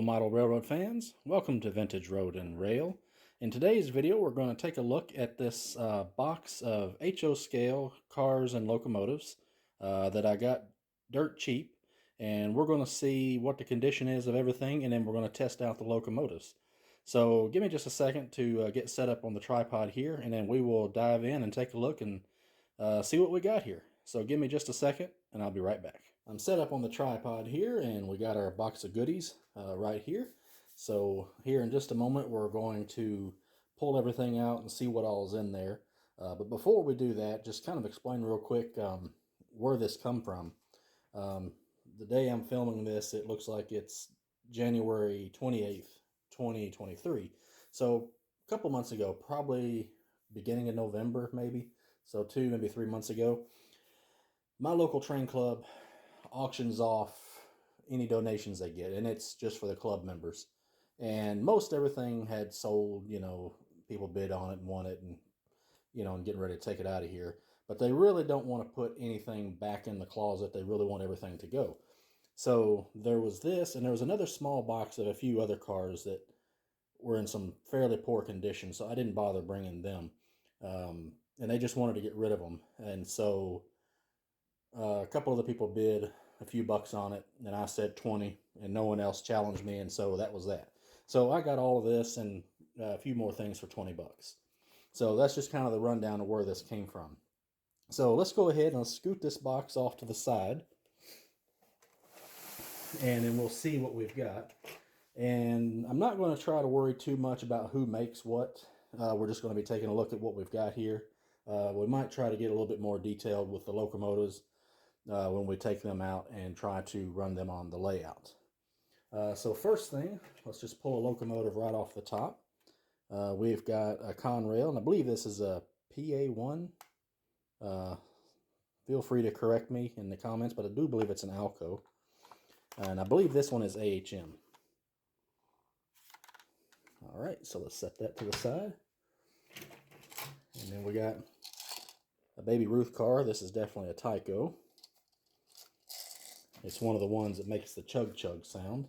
model railroad fans, welcome to Vintage Road and Rail. In today's video we're going to take a look at this box of HO scale cars and locomotives that I got dirt cheap, and we're going to see what the condition is of everything, and then we're going to test out the locomotives. So give me just a second to get set up on the tripod here, and then we will dive in and take a look and see what we got here. So give me just a second and I'll be right back. I'm set up on the tripod here and we got our box of goodies right here. So here in just a moment we're going to pull everything out and see what all is in there. But before we do that, just kind of explain real quick where this come from. The day I'm filming this, it looks like it's January 28th, 2023. So a couple months ago, probably beginning of November maybe, so 2, maybe 3 months ago, my local train club auctions off any donations they get, and it's just for the club members. And most everything had sold, people bid on it and won it, and and getting ready to take it out of here. But they really don't want to put anything back in the closet. They really want everything to go. So there was this, and there was another small box of a few other cars that were in some fairly poor condition, so I didn't bother bringing them. And they just wanted to get rid of them. And so a couple of the people bid a few bucks on it, and I said 20, and no one else challenged me, and so that was that. So I got all of this and a few more things for 20 bucks. So that's just kind of the rundown of where this came from. So let's go ahead and scoot this box off to the side, and then we'll see what we've got. And I'm not going to try to worry too much about who makes what. We're just going to be taking a look at what we've got here. We might try to get a little bit more detailed with the locomotives when we take them out and try to run them on the layout. So first thing, let's just pull a locomotive right off the top. We've got a Conrail, and I believe this is a PA1. Feel free to correct me in the comments, but I do believe it's an Alco. And I believe this one is AHM. All right, so let's set that to the side. And then we got a Baby Ruth car. This is definitely a Tyco. It's one of the ones that makes the chug-chug sound.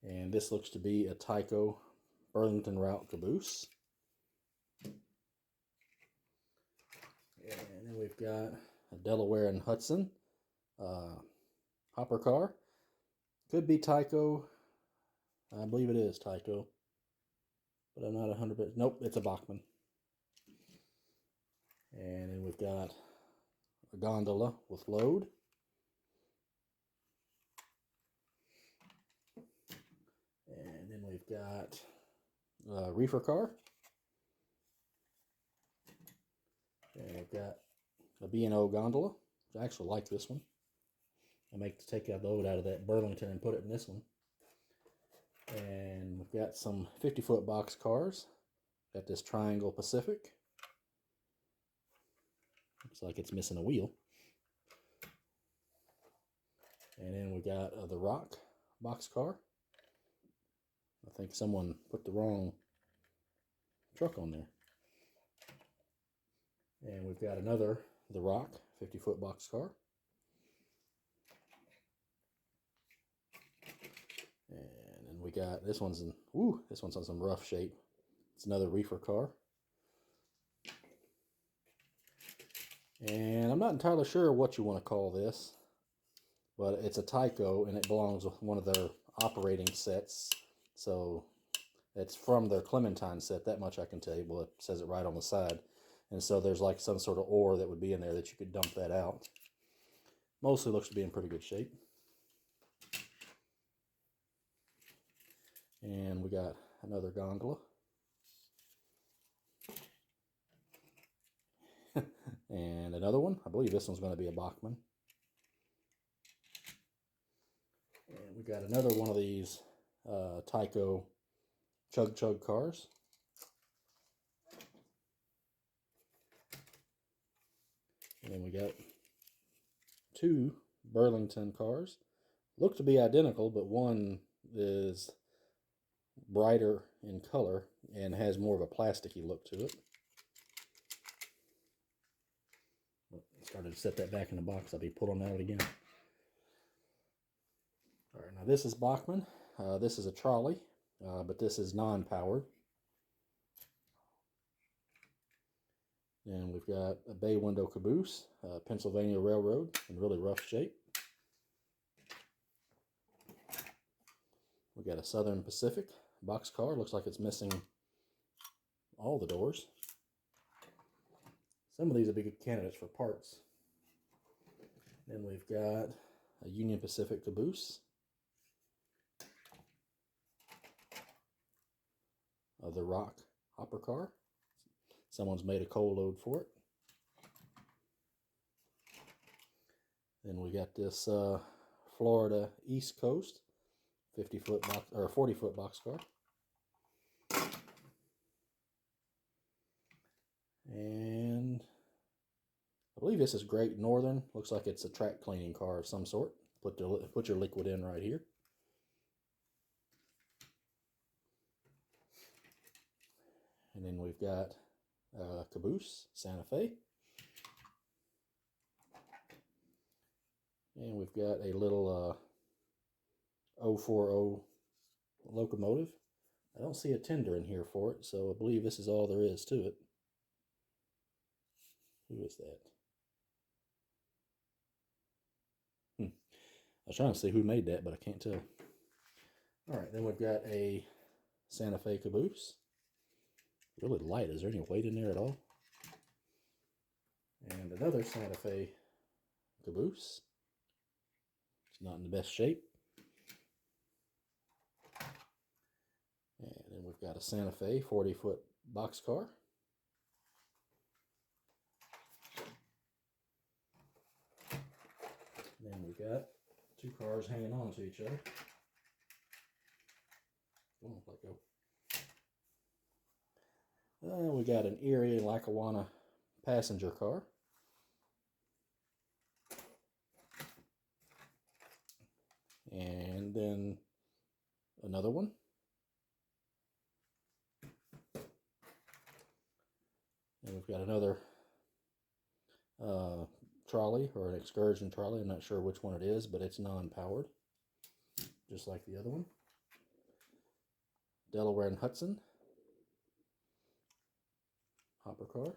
And this looks to be a Tyco Burlington Route caboose. And then we've got a Delaware and Hudson hopper car. Could be Tyco. I believe it is Tyco, but I'm not 100%. Nope, it's a Bachmann. And then we've got a gondola with load. And then we've got a reefer car. And we've got a B&O gondola. I actually like this one. I make to take that load out of that Burlington and put it in this one. And we've got some 50-foot box cars. Got this Triangle Pacific. Looks like it's missing a wheel. And then we got the Rock boxcar. I think someone put the wrong truck on there. And we've got another The Rock 50-foot boxcar. And then we got this one's on some rough shape. It's another reefer car. And I'm not entirely sure what you want to call this, but it's a Tyco, and it belongs with one of their operating sets. So it's from their Clementine set, that much I can tell you. Well, it says it right on the side. And so there's like some sort of ore that would be in there that you could dump that out. Mostly looks to be in pretty good shape. And we got another gondola. And another one. I believe this one's going to be a Bachmann. And we got another one of these Tyco chug-chug cars. And then we got two Burlington cars. Look to be identical, but one is brighter in color and has more of a plasticky look to it. Started to set that back in the box. I'll be pulling that out again. All right, now this is Bachmann. This is a trolley, but this is non-powered. And we've got a bay window caboose, Pennsylvania Railroad, in really rough shape. We've got a Southern Pacific boxcar. Looks like it's missing all the doors. Some of these would be good candidates for parts. Then we've got a Union Pacific caboose. The Rock hopper car. Someone's made a coal load for it. Then we got this Florida East Coast 50-foot box or 40-foot boxcar. And I believe this is Great Northern. Looks like it's a track cleaning car of some sort. Put your liquid in right here. And then we've got caboose, Santa Fe. And we've got a little 040 locomotive. I don't see a tender in here for it, so I believe this is all there is to it. Who is that? I was trying to see who made that, but I can't tell. Alright, then we've got a Santa Fe caboose. Really light. Is there any weight in there at all? And another Santa Fe caboose. It's not in the best shape. And then we've got a Santa Fe 40-foot boxcar. Then we've got two cars hanging on to each other. Come on, let go. We got an Erie and Lackawanna passenger car. And then another one. And we've got another trolley, or an excursion trolley. I'm not sure which one it is, but it's non-powered, just like the other one. Delaware and Hudson hopper car.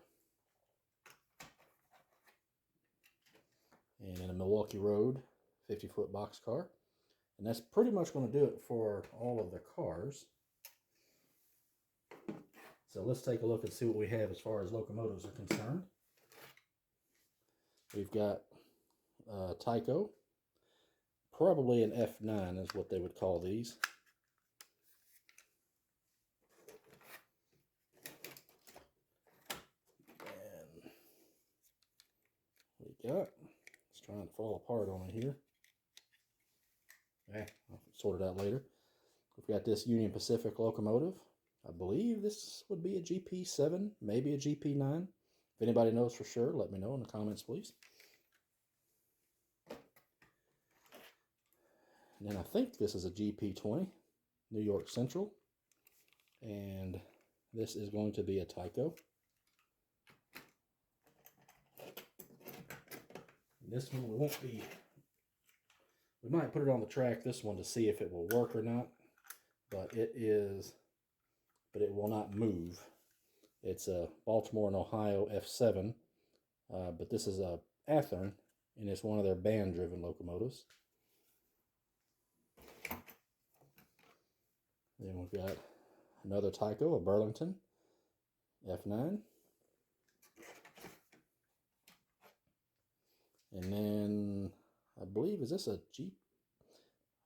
And then a Milwaukee Road 50-foot boxcar. And that's pretty much going to do it for all of the cars. So let's take a look and see what we have as far as locomotives are concerned. We've got Tyco, probably an F9 is what they would call these. And we got, it's trying to fall apart on me here. I'll sort it out later. We've got this Union Pacific locomotive. I believe this would be a GP7, maybe a GP9. If anybody knows for sure, let me know in the comments, please. And then I think this is a GP20, New York Central. And this is going to be a Tyco. This one we might put it on the track, this one, to see if it will work or not. But it will not move. It's a Baltimore and Ohio F7, but this is a Athearn, and it's one of their band-driven locomotives. Then we've got another Tyco, a Burlington F9. And then I believe, is this a Jeep?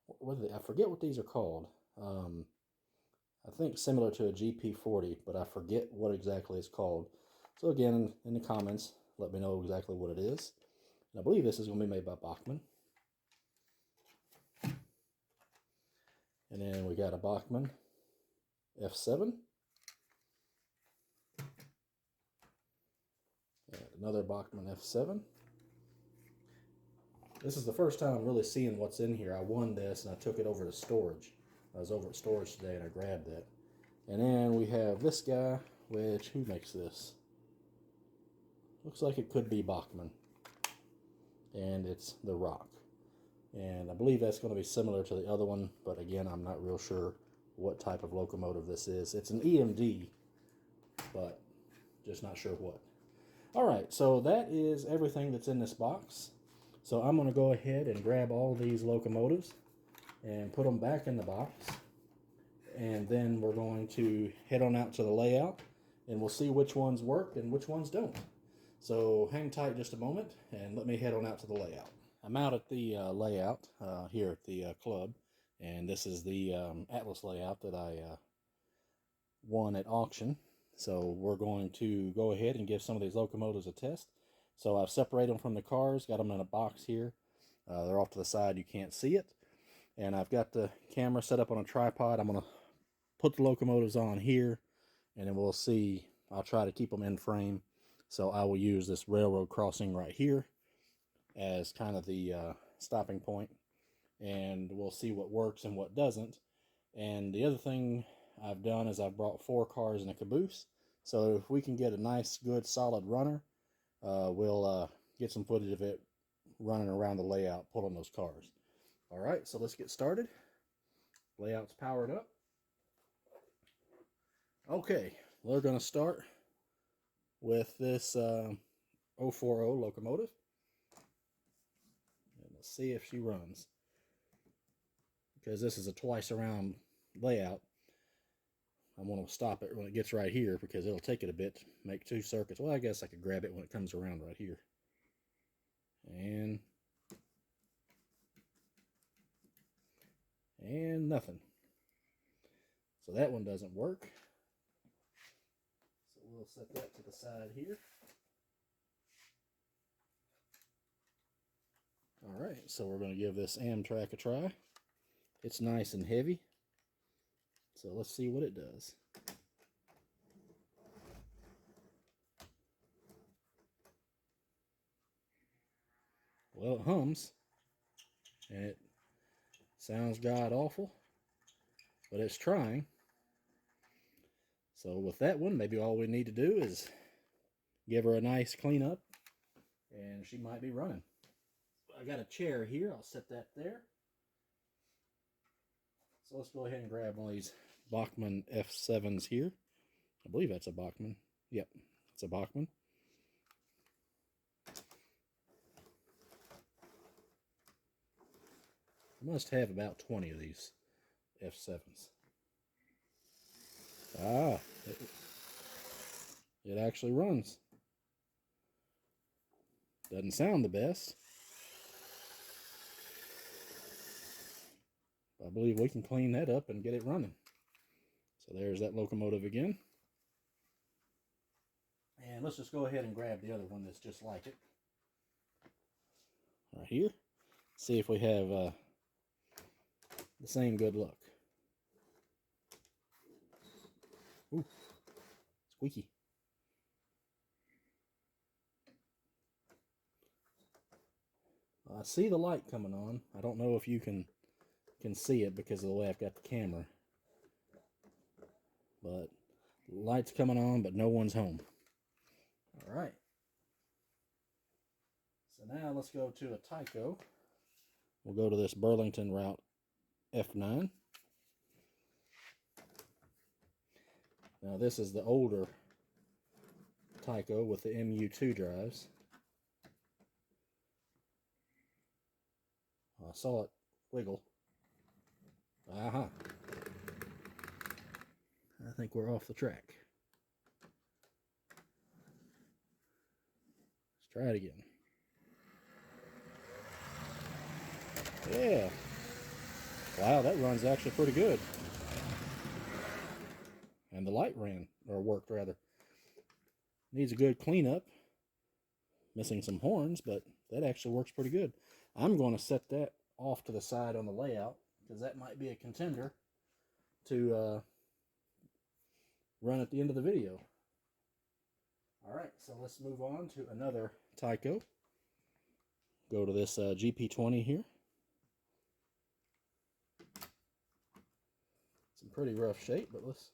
What are they? I forget what these are called. I think similar to a GP40, but I forget what exactly it's called. So again, in the comments, let me know exactly what it is. And I believe this is going to be made by Bachmann. And then we got a Bachmann F7. And another Bachmann F7. This is the first time I'm really seeing what's in here. I won this and I took it over to storage. I was over at storage today and I grabbed that. And then we have this guy, which, who makes this? Looks like it could be Bachmann. And it's the Rock. And I believe that's going to be similar to the other one, but again, I'm not real sure what type of locomotive this is. It's an EMD, but just not sure what. All right, so that is everything that's in this box. So I'm going to go ahead and grab all these locomotives and put them back in the box. And then we're going to head on out to the layout, and we'll see which ones work and which ones don't. So hang tight just a moment, and let me head on out to the layout. I'm out at the layout here at the club, and this is the Atlas layout that I won at auction. So we're going to go ahead and give some of these locomotives a test. So I've separated them from the cars, got them in a box here. They're off to the side, you can't see it. And I've got the camera set up on a tripod. I'm going to put the locomotives on here, and then we'll see. I'll try to keep them in frame. So I will use this railroad crossing right here as kind of the stopping point, and we'll see what works and what doesn't. And the other thing I've done is I've brought 4 cars in a caboose, so if we can get a nice, good, solid runner, we'll get some footage of it running around the layout, pulling those cars. All right, so let's get started. Layout's powered up. Okay, we're going to start with this 040 locomotive. And let's see if she runs. Because this is a twice around layout, I'm going to stop it when it gets right here because it'll take it a bit to make 2 circuits. Well, I guess I could grab it when it comes around right here. And nothing. So that one doesn't work. So we'll set that to the side here. All right, so we're going to give this Amtrak a try. It's nice and heavy. So let's see what it does. Well, it hums, and it sounds god awful, but it's trying. So with that one, maybe all we need to do is give her a nice cleanup, and she might be running. I got a chair here. I'll set that there. So let's go ahead and grab one of these Bachmann F7s here. I believe that's a Bachmann. Yep, it's a Bachmann. I must have about 20 of these F7s. Ah, it actually runs. Doesn't sound the best. I believe we can clean that up and get it running. So there's that locomotive again. And let's just go ahead and grab the other one that's just like it. Right here. See if we have the same good luck. Ooh, squeaky. I see the light coming on. I don't know if you can see it because of the way I've got the camera. But the light's coming on, but no one's home. All right. So now let's go to a Tyco. We'll go to this Burlington Route F9. Now this is the older Tyco with the MU2 drives. I saw it wiggle. Aha. I think we're off the track. Let's try it again. Yeah. Wow, that runs actually pretty good. And the light ran, or worked rather. Needs a good cleanup. Missing some horns, but that actually works pretty good. I'm going to set that off to the side on the layout because that might be a contender to run at the end of the video. All right, so let's move on to another Tyco. Go to this GP20 here. It's in pretty rough shape, but let's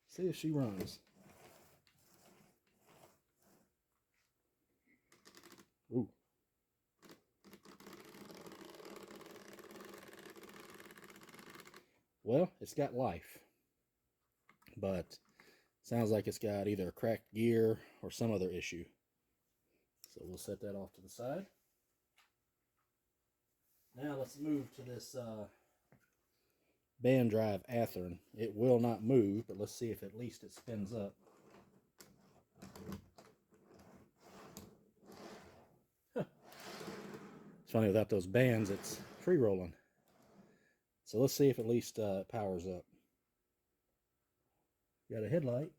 see if she runs. Ooh. Well, it's got life, but sounds like it's got either a cracked gear or some other issue. So we'll set that off to the side. Now let's move to this band drive Athearn. It will not move, but let's see if at least it spins up. Huh. It's funny, without those bands, it's free rolling. So let's see if at least it powers up. Got a headlight.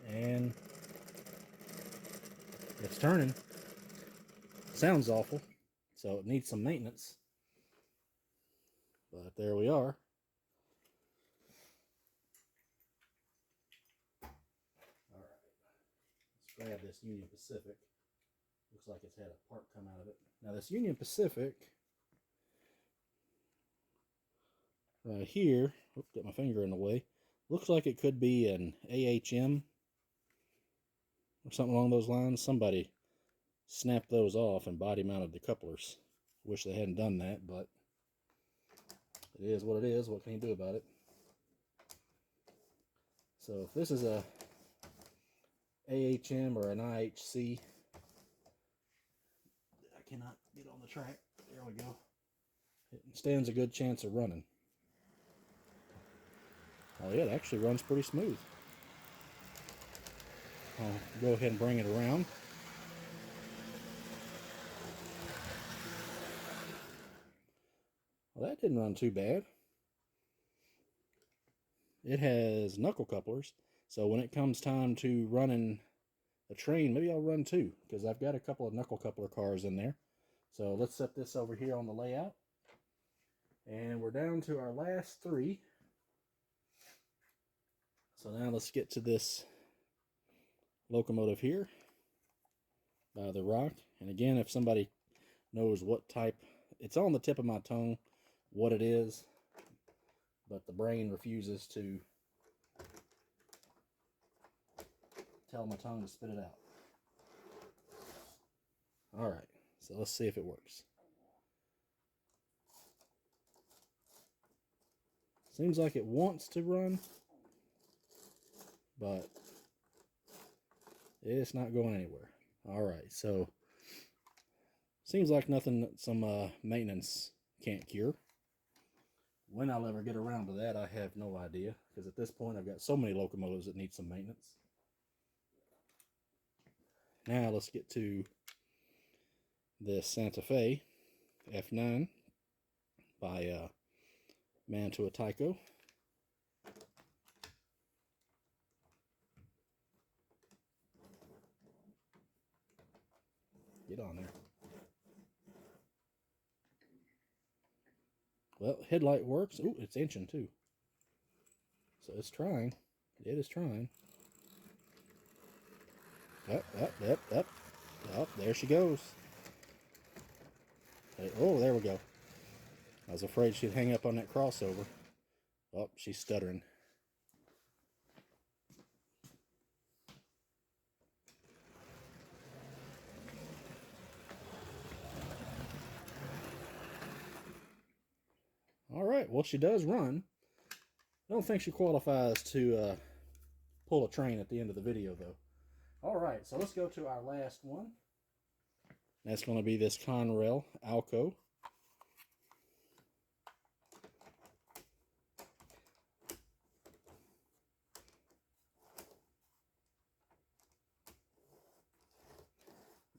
And it's turning. Sounds awful, so it needs some maintenance. But there we are. Alright, let's grab this Union Pacific. Looks like it's had a part come out of it. Now this Union Pacific, right here, oops, got my finger in the way, looks like it could be an AHM or something along those lines. Somebody snapped those off and body mounted the couplers. Wish they hadn't done that, but it is what it is. What can you do about it? So if this is a AHM or an IHC, I cannot get on the track. There we go. It stands a good chance of running. Oh yeah, it actually runs pretty smooth. I'll go ahead and bring it around. Well, that didn't run too bad. It has knuckle couplers, so when it comes time to running a train, maybe I'll run two, because I've got a couple of knuckle coupler cars in there. So let's set this over here on the layout. And we're down to our last three. So now let's get to this locomotive here by the rock. And again, if somebody knows what type, it's on the tip of my tongue what it is, but the brain refuses to tell my tongue to spit it out. All right, so let's see if it works. Seems like it wants to run, but it's not going anywhere. All right, so seems like nothing that some maintenance can't cure. When I'll ever get around to that, I have no idea, because at this point I've got so many locomotives that need some maintenance. Now let's get to this Santa Fe F9 by Mantua Tyco. Get on there. Well, headlight works. Ooh, it's inching too. So it's trying. It is trying. Up, up, up, up. Up, there she goes. Hey, oh, there we go. I was afraid she'd hang up on that crossover. Oh, she's stuttering. All right, well, she does run. I don't think she qualifies to pull a train at the end of the video, though. All right, so let's go to our last one. That's going to be this Conrail Alco.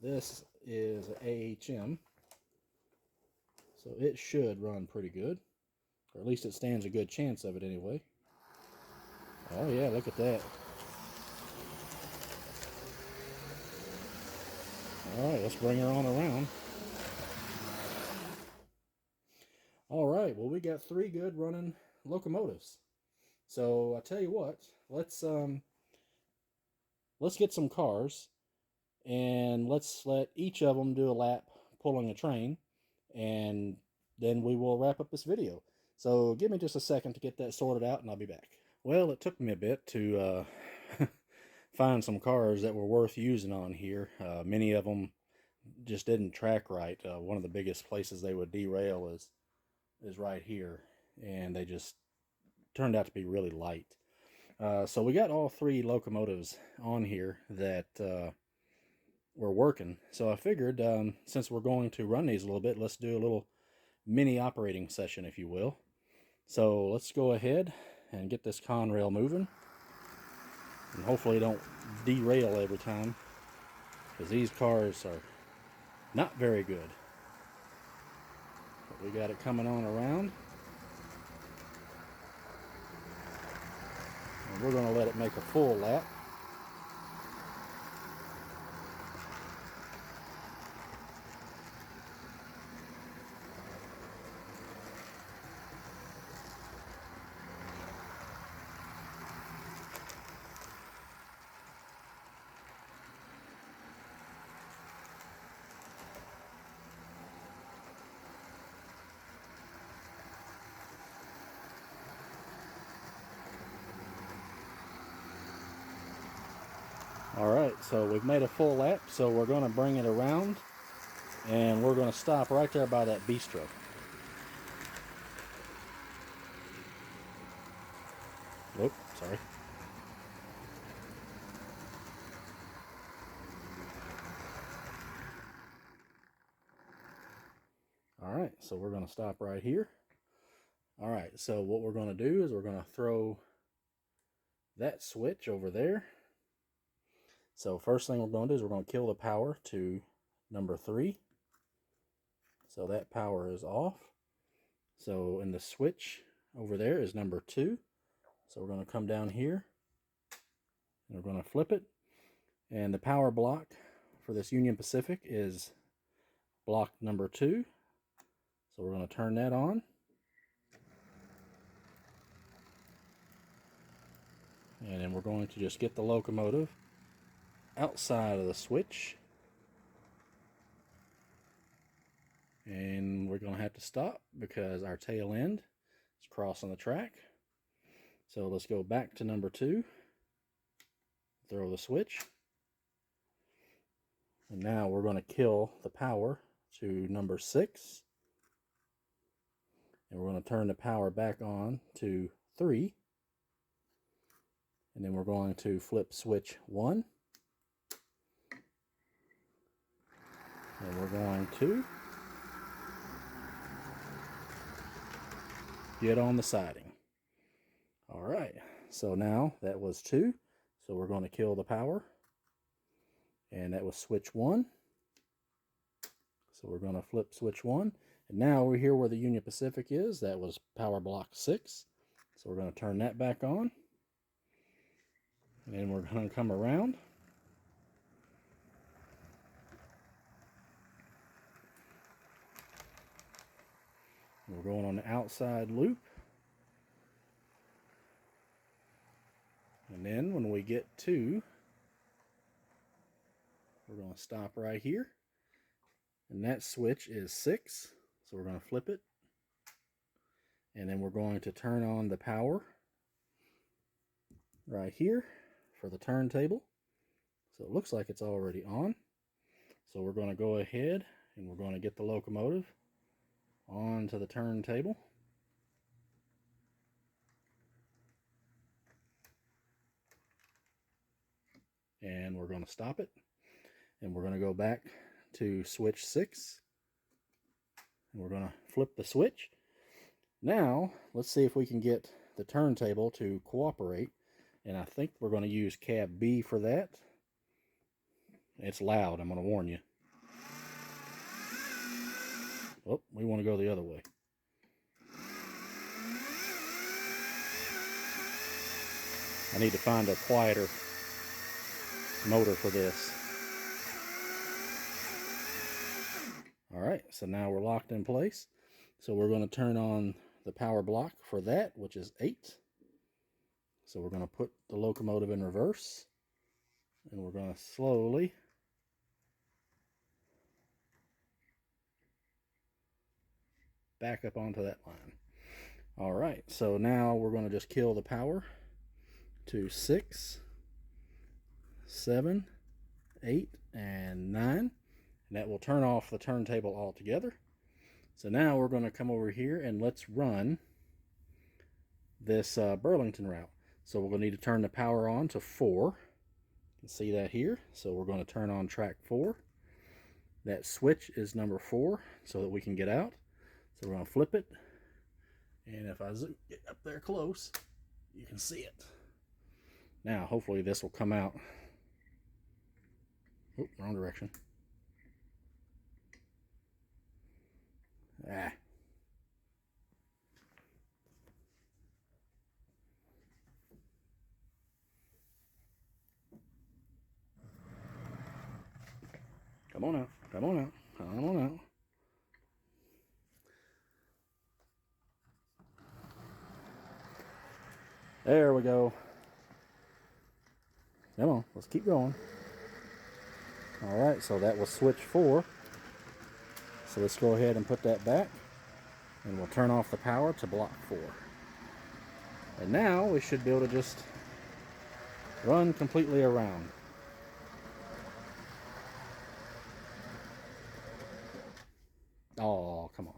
This is an AHM, so it should run pretty good, or at least it stands a good chance of it anyway. Oh yeah, look at that. All right, let's bring her on around. All right, well, we got three good running locomotives. So I tell you what, let's get some cars, and let's let each of them do a lap pulling a train, and then we will wrap up this video. So give me just a second to get that sorted out, and I'll be back. Well, it took me a bit to find some cars that were worth using on here. Many of them just didn't track right. One of the biggest places they would derail is is right here, and they just turned out to be really light. So we got all three locomotives on here that were working. So I figured since we're going to run these a little bit, let's do a little mini operating session, if you will. So let's go ahead and get this conrail moving, and hopefully don't derail every time, because these cars are not very good. But we got it coming on around, and we're going to let it make a full lap. Alright, so we've made a full lap, so we're going to bring it around, and we're going to stop right there by that bistro. Whoop, sorry. Alright, so we're going to stop right here. Alright, so what we're going to do is we're going to throw that switch over there. So first thing we're going to do is we're going to kill the power to number 3. So that power is off. So in the switch over there is number 2. So we're going to come down here and we're going to flip it. And the power block for this Union Pacific is block number 2. So we're going to turn that on. And then we're going to just get the locomotive outside of the switch. And we're going to have to stop because our tail end is crossing the track. So let's go back to number 2. Throw the switch. And now we're going to kill the power to number 6. And we're going to turn the power back on to 3. And then we're going to flip switch 1. And we're going to get on the siding. Alright, so now that was 2. So we're going to kill the power. And that was switch 1. So we're going to flip switch 1. And now we're here where the Union Pacific is. That was power block 6. So we're going to turn that back on. And then we're going to come around. We're going on the outside loop. And then when we get to, we're going to stop right here. And that switch is 6. So we're going to flip it. And then we're going to turn on the power right here for the turntable. So it looks like it's already on. So we're going to go ahead and we're going to get the locomotive onto the turntable. And we're going to stop it. And we're going to go back to switch 6. And we're going to flip the switch. Now, let's see if we can get the turntable to cooperate. And I think we're going to use cab B for that. It's loud, I'm going to warn you. Oh, we want to go the other way. I need to find a quieter motor for this. Alright, so now we're locked in place. So we're going to turn on the power block for that, which is 8. So we're going to put the locomotive in reverse. And we're going to slowly back up onto that line. Alright, so now we're going to just kill the power to 6, 7, 8, and 9. And that will turn off the turntable altogether. So now we're going to come over here and let's run this Burlington route. So we're going to need to turn the power on to 4. You can see that here. So we're going to turn on track 4. That switch is number 4 so that we can get out. So we're going to flip it. And if I get up there close, you can see it. Now, hopefully this will come out. Oh, wrong direction. Ah. Come on out. Come on out. Come on out. There we go. Come on, let's keep going. All right, so that was switch 4. So let's go ahead and put that back, and we'll turn off the power to block 4. And now we should be able to just run completely around. Oh, come on.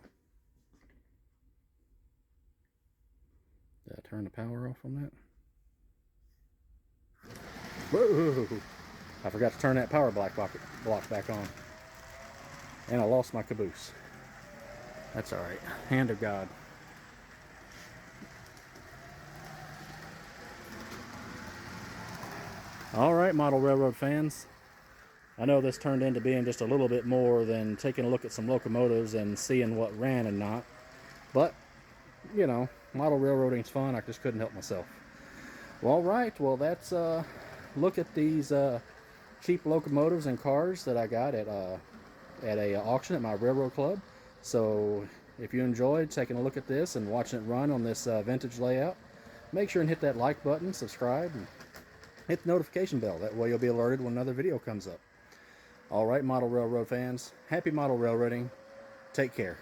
Did I turn the power off on that? Whoa! I forgot to turn that power block back on. And I lost my caboose. That's alright. Hand of God. Alright, model railroad fans. I know this turned into being just a little bit more than taking a look at some locomotives and seeing what ran and not. But, you know, model railroading's fun. I just couldn't help myself. Well, alright. Well, that's look at these cheap locomotives and cars that I got at a auction at my railroad club. So if you enjoyed taking a look at this and watching it run on this vintage layout, make sure and hit that like button, subscribe, and hit the notification bell. That way you'll be alerted when another video comes up. All right, model railroad fans, happy model railroading. Take care.